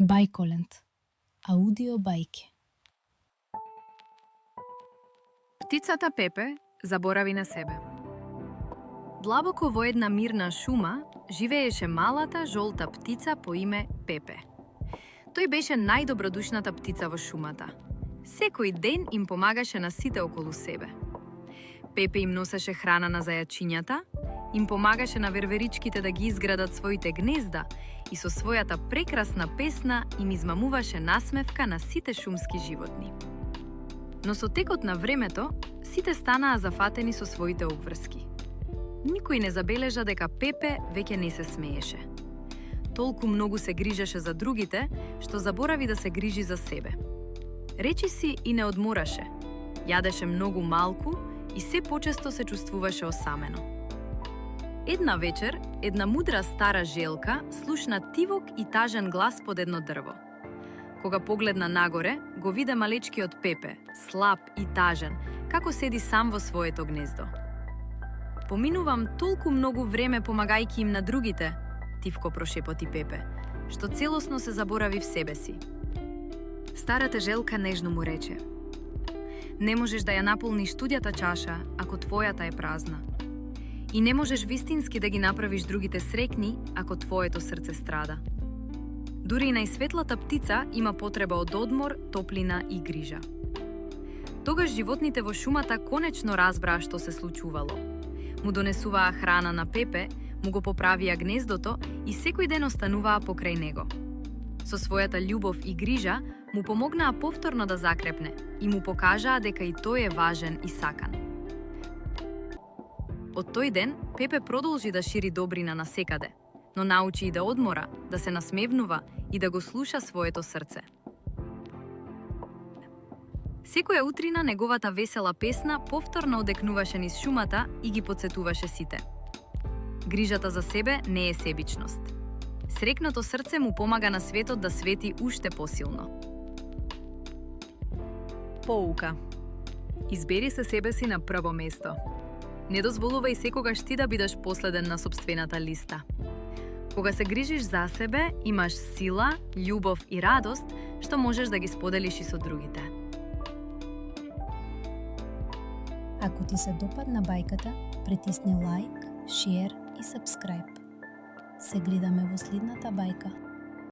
Бајколент. Аудио бајки. Птицата Пепе заборави на себе. Длабоко во една мирна шума живееше малата жолта птица по име Пепе. Тој беше најдобродушната птица во шумата. Секој ден им помагаше на сите околу себе. Пепе им носеше храна на зајачињата, им помагаше на верверичките да ги изградат своите гнезда и со својата прекрасна песна им измамуваше насмевка на сите шумски животни. Но со текот на времето, сите станаа зафатени со своите обврски. Никој не забележа дека Пепе веќе не се смееше. Толку многу се грижеше за другите, што заборави да се грижи за себе. Речи си и не одмораше. Јадеше многу малку и се почесто се чувствуваше осамено. Една вечер, една мудра стара желка слушна тивок и тажен глас под едно дрво. Кога погледна нагоре, го виде малечкиот Пепе, слаб и тажен, како седи сам во своето гнездо. Поминувам толку многу време помагајќи им на другите, тивко прошепоти Пепе, што целосно се заборави в себе си. Старата желка нежно му рече: не можеш да ја наполниш туѓата чаша, ако твојата е празна. И не можеш вистински да ги направиш другите срекни, ако твоето срце страда. Дури и најсветлата птица има потреба од одмор, топлина и грижа. Тогаш животните во шумата конечно разбраа што се случувало. Му донесуваа храна на Пепе, му го поправија гнездото и секој ден остануваа покрај него. Со својата љубов и грижа му помогнаа повторно да закрепне и му покажаа дека и тој е важен и сакан. Од тој ден, Пепе продолжи да шири добрина насекаде, но научи и да одмора, да се насмевнува и да го слуша своето срце. Секоја утрина неговата весела песна повторно одекнуваше низ шумата и ги потсетуваше сите. Грижата за себе не е себичност. Срекното срце му помага на светот да свети уште посилно. Поука. Избери се себе си на прво место. Не дозволувај секогаш ти да бидеш последен на сопствената листа. Кога се грижиш за себе, имаш сила, љубов и радост, што можеш да ги споделиш и со другите. Ако ти се допадна бајката, притисни лайк, шер и сабскрајб. Се гледаме во следната бајка.